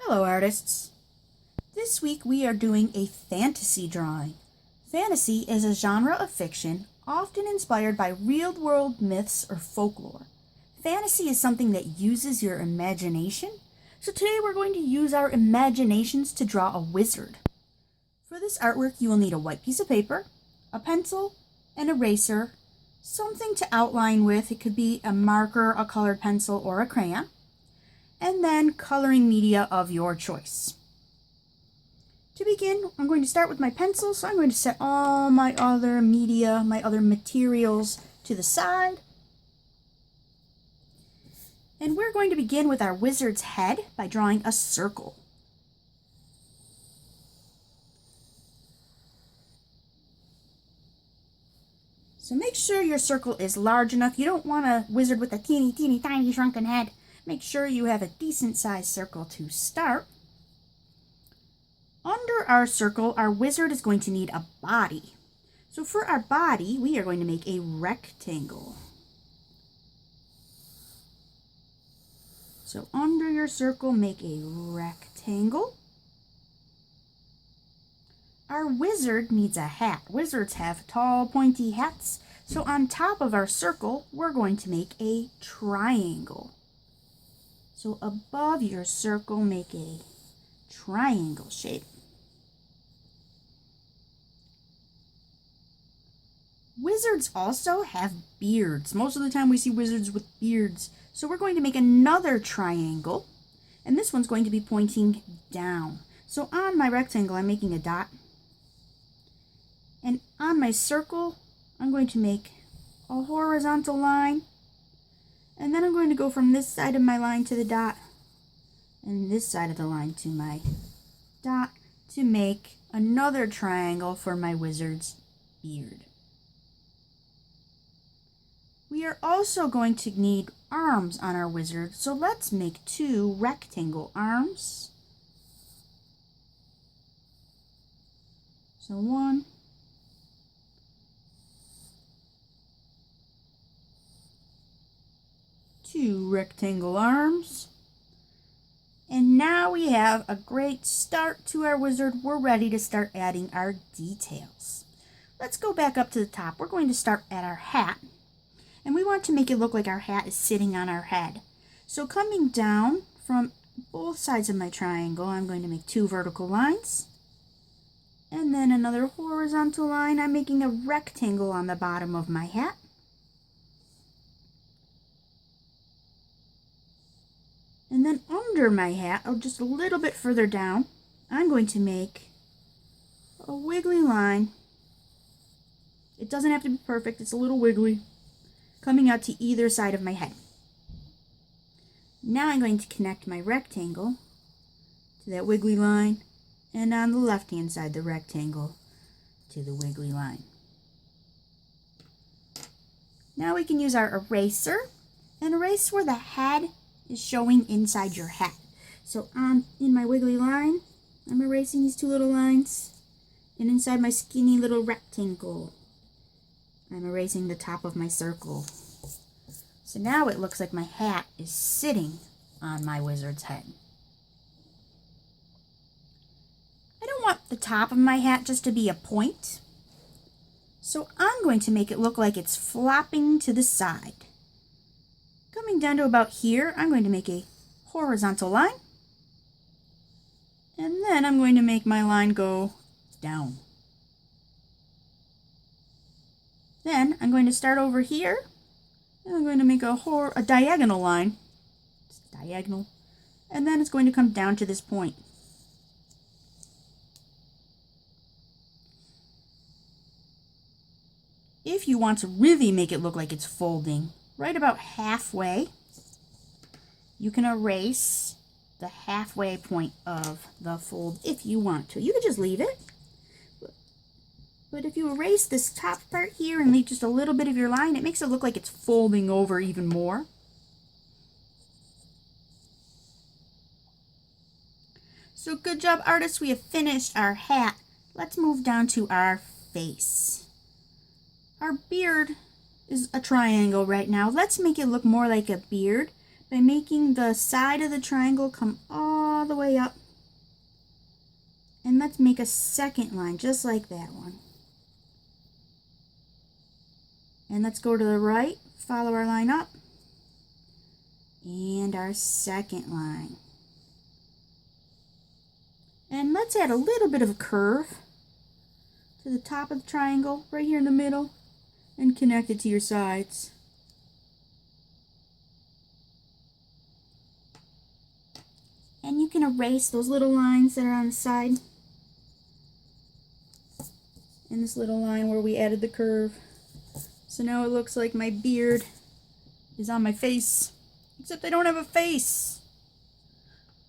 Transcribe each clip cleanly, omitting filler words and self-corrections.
Hello artists! This week we are doing a fantasy drawing. Fantasy is a genre of fiction often inspired by real-world myths or folklore. Fantasy is something that uses your imagination, so today we're going to use our imaginations to draw a wizard. For this artwork you will need a white piece of paper, a pencil, an eraser, something to outline with. It could be a marker, a colored pencil, or a crayon, and then coloring media of your choice. To begin, I'm going to start with my pencil, so I'm going to set all my other media, my other materials to the side. And we're going to begin with our wizard's head by drawing a circle. So make sure your circle is large enough. You don't want a wizard with a teeny tiny shrunken head. Make sure you have a decent sized circle to start. Under our circle, our wizard is going to need a body. So for our body, we are going to make a rectangle. So under your circle, make a rectangle. Our wizard needs a hat. Wizards have tall, pointy hats. So on top of our circle, we're going to make a triangle. So above your circle, make a triangle shape. Wizards also have beards. Most of the time we see wizards with beards. So we're going to make another triangle, and this one's going to be pointing down. So on my rectangle, I'm making a dot. And on my circle, I'm going to make a horizontal line. And then I'm going to go from this side of my line to the dot, and this side of the line to my dot, to make another triangle for my wizard's beard. We are also going to need arms on our wizard, so let's make 2 rectangle arms. So 1, 2 rectangle arms. And now we have a great start to our wizard. We're ready to start adding our details. Let's go back up to the top. We're going to start at our hat. And we want to make it look like our hat is sitting on our head. So coming down from both sides of my triangle, I'm going to make 2 vertical lines. And then another horizontal line. I'm making a rectangle on the bottom of my hat. And then under my hat, or just a little bit further down, I'm going to make a wiggly line. It doesn't have to be perfect, it's a little wiggly, coming out to either side of my head. Now I'm going to connect my rectangle to that wiggly line, and on the left hand side, the rectangle to the wiggly line. Now we can use our eraser and erase where the head is showing inside your hat. So in my wiggly line, I'm erasing these 2 little lines, and inside my skinny little rectangle, I'm erasing the top of my circle. So now it looks like my hat is sitting on my wizard's head. I don't want the top of my hat just to be a point, so I'm going to make it look like it's flopping to the side. Coming down to about here, I'm going to make a horizontal line, and then I'm going to make my line go down. Then I'm going to start over here, and I'm going to make a diagonal line, just diagonal, and then it's going to come down to this point. If you want to really make it look like it's folding, right about halfway, you can erase the halfway point of the fold if you want to. You could just leave it. But if you erase this top part here and leave just a little bit of your line, it makes it look like it's folding over even more. So good job, artists. We have finished our hat. Let's move down to our face. Our beard is a triangle right now. Let's make it look more like a beard by making the side of the triangle come all the way up. And let's make a second line just like that one. And let's go to the right, follow our line up, and our second line. And let's add a little bit of a curve to the top of the triangle, right here in the middle, and connect it to your sides. And you can erase those little lines that are on the side. And this little line where we added the curve. So now it looks like my beard is on my face, except I don't have a face.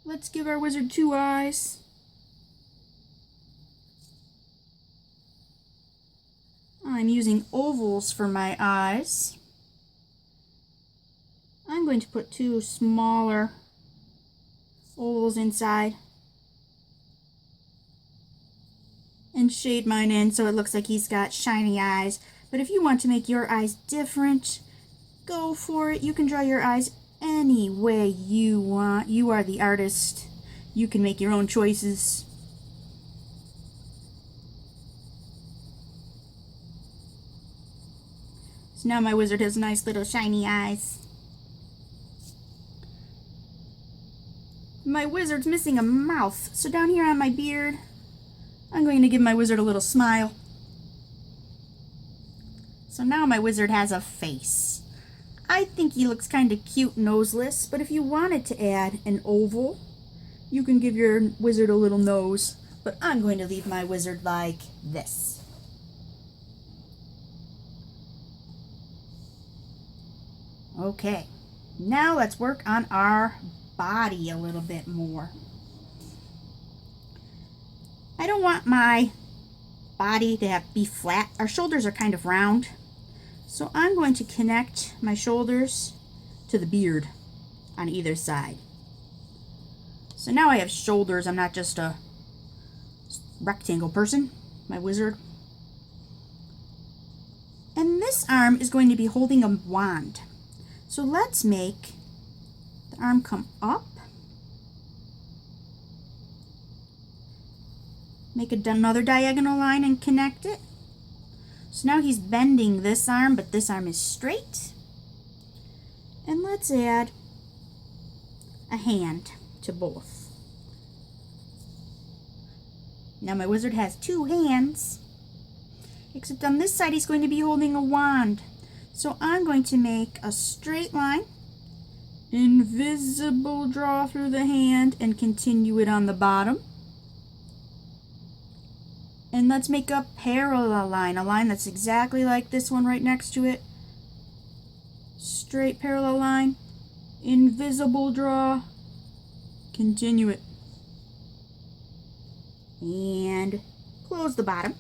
Let's give our wizard 2 eyes. I'm using ovals for my eyes. I'm going to put 2 smaller ovals inside and shade mine in so it looks like he's got shiny eyes. But if you want to make your eyes different, go for it. You can draw your eyes any way you want. You are the artist. You can make your own choices. So now my wizard has nice little shiny eyes. My wizard's missing a mouth, so down here on my beard, I'm going to give my wizard a little smile. So now my wizard has a face. I think he looks kind of cute noseless, but if you wanted to add an oval, you can give your wizard a little nose. But I'm going to leave my wizard like this. Okay, now let's work on our body a little bit more. I don't want my body to be flat. Our shoulders are kind of round. So I'm going to connect my shoulders to the beard on either side. So now I have shoulders. I'm not just a rectangle person, my wizard. And this arm is going to be holding a wand. So let's make the arm come up. Make another diagonal line and connect it. So now he's bending this arm, but this arm is straight. And let's add a hand to both. Now my wizard has 2 hands, except on this side he's going to be holding a wand. So I'm going to make a straight line, invisible draw through the hand, and continue it on the bottom. And let's make a parallel line, a line that's exactly like this one right next to it. Straight parallel line, invisible draw, continue it. And close the bottom.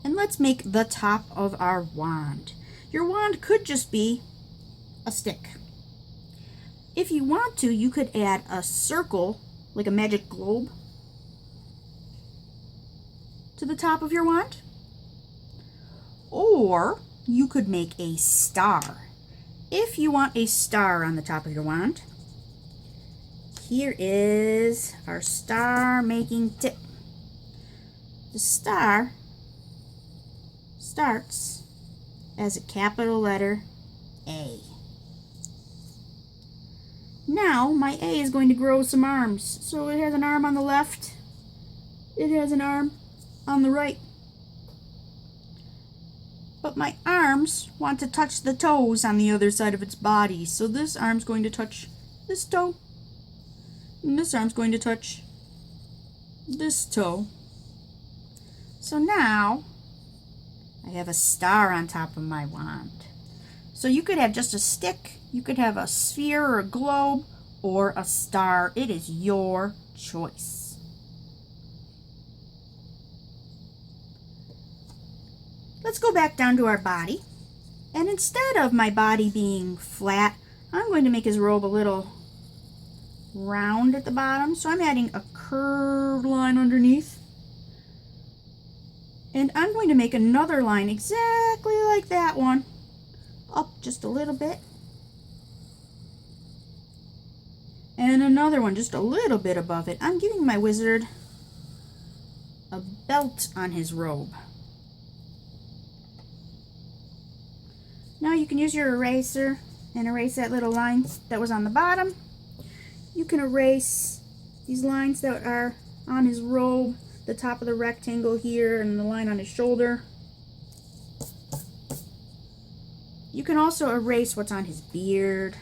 And let's make the top of our wand. Your wand could just be a stick. If you want to, you could add a circle, like a magic globe, to the top of your wand. Or you could make a star. If you want a star on the top of your wand, here is our star making tip. The star starts as a capital letter A. Now my A is going to grow some arms. So it has an arm on the left. It has an arm on the right. But my arms want to touch the toes on the other side of its body. So this arm's going to touch this toe. And this arm's going to touch this toe. So now I have a star on top of my wand. So you could have just a stick, you could have a sphere or a globe, or a star. It is your choice. Let's go back down to our body. And instead of my body being flat, I'm going to make his robe a little round at the bottom. So I'm adding a curved line underneath. And I'm going to make another line exactly like that one, up just a little bit. another one just a little bit above it. I'm giving my wizard a belt on his robe. Now you can use your eraser and erase that little line that was on the bottom. You can erase these lines that are on his robe, the top of the rectangle here and the line on his shoulder. You can also erase what's on his beard.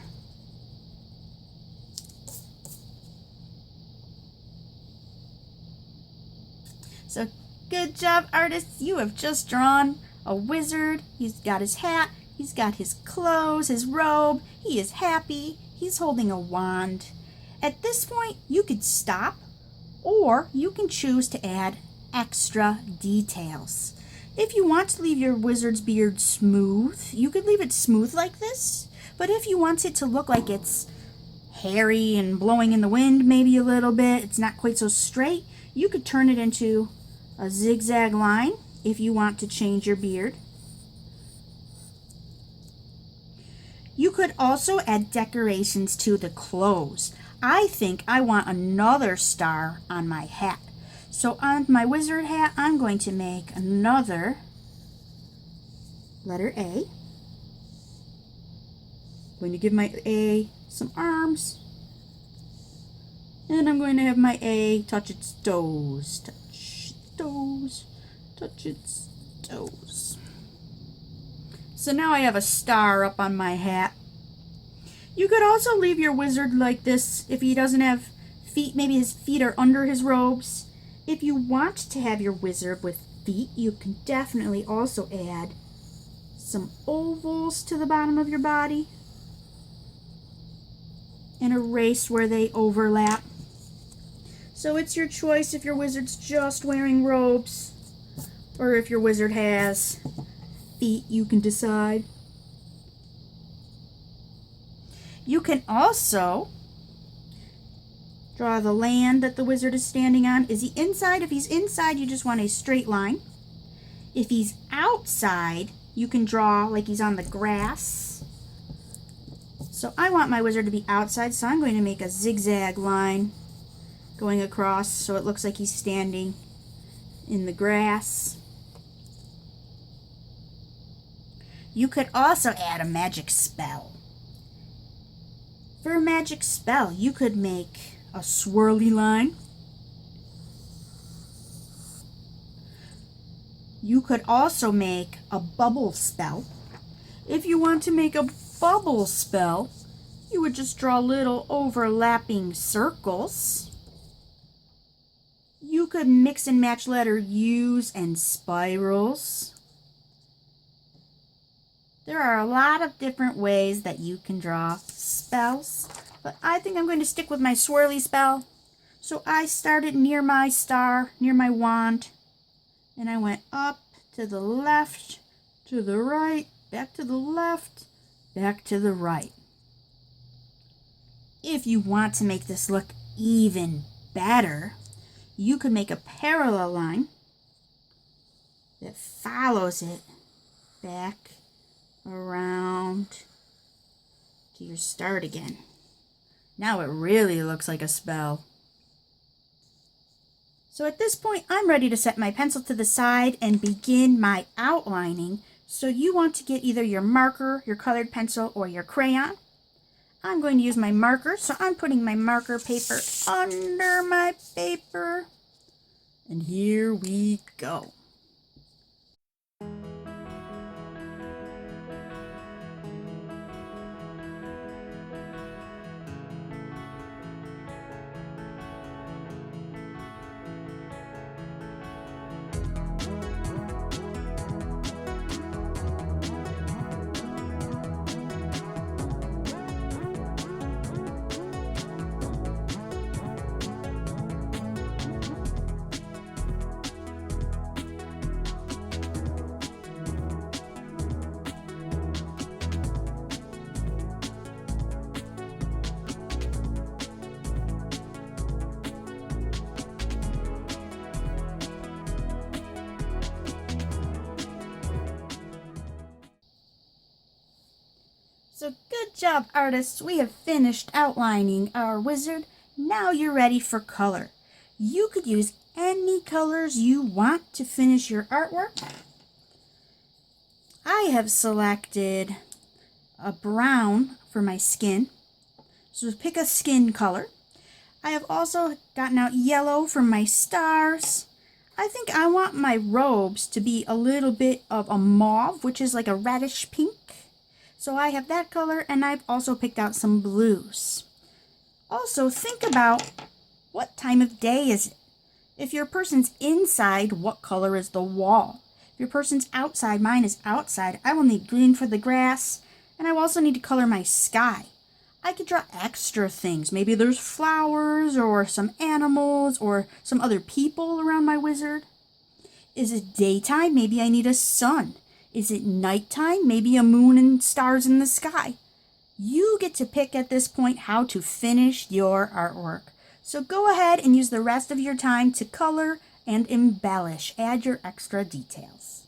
So good job, artists. You have just drawn a wizard. He's got his hat, he's got his clothes, his robe. He is happy. He's holding a wand. At this point, you could stop, or you can choose to add extra details. If you want to leave your wizard's beard smooth, you could leave it smooth like this. But if you want it to look like it's hairy and blowing in the wind maybe a little bit, it's not quite so straight, you could turn it into a zigzag line if you want to change your beard. You could also add decorations to the clothes. I think I want another star on my hat. So on my wizard hat, I'm going to make another letter A. I'm going to give my A some arms. And I'm going to have my A touch its toes. Touch toes. Touch its toes. So now I have a star up on my hat. You could also leave your wizard like this if he doesn't have feet. Maybe his feet are under his robes. If you want to have your wizard with feet, you can definitely also add some ovals to the bottom of your body and erase where they overlap. So it's your choice if your wizard's just wearing robes or if your wizard has feet, you can decide. You can also draw the land that the wizard is standing on. Is he inside? If he's inside, you just want a straight line. If he's outside, you can draw like he's on the grass. So I want my wizard to be outside, so I'm going to make a zigzag line going across so it looks like he's standing in the grass. You could also add a magic spell. For a magic spell, you could make a swirly line. You could also make a bubble spell. If you want to make a bubble spell, you would just draw little overlapping circles. You could mix and match letter U's and spirals. There are a lot of different ways that you can draw spells, but I think I'm going to stick with my swirly spell. So I started near my star, near my wand, and I went up to the left, to the right, back to the left, back to the right. If you want to make this look even better, you could make a parallel line that follows it back around to your start again. Now it really looks like a spell. So at this point, I'm ready to set my pencil to the side and begin my outlining. So you want to get either your marker, your colored pencil, or your crayon. I'm going to use my marker, so I'm putting my marker paper under my paper. And here we go. So good job, artists. We have finished outlining our wizard. Now you're ready for color. You could use any colors you want to finish your artwork. I have selected a brown for my skin. So pick a skin color. I have also gotten out yellow for my stars. I think I want my robes to be a little bit of a mauve, which is like a reddish pink. So I have that color, and I've also picked out some blues. Also, think about what time of day is it. If your person's inside, what color is the wall? If your person's outside, mine is outside, I will need green for the grass, and I will also need to color my sky. I could draw extra things. Maybe there's flowers or some animals or some other people around my wizard. Is it daytime? Maybe I need a sun. Is it nighttime? Maybe a moon and stars in the sky. You get to pick at this point how to finish your artwork. So go ahead and use the rest of your time to color and embellish. Add your extra details.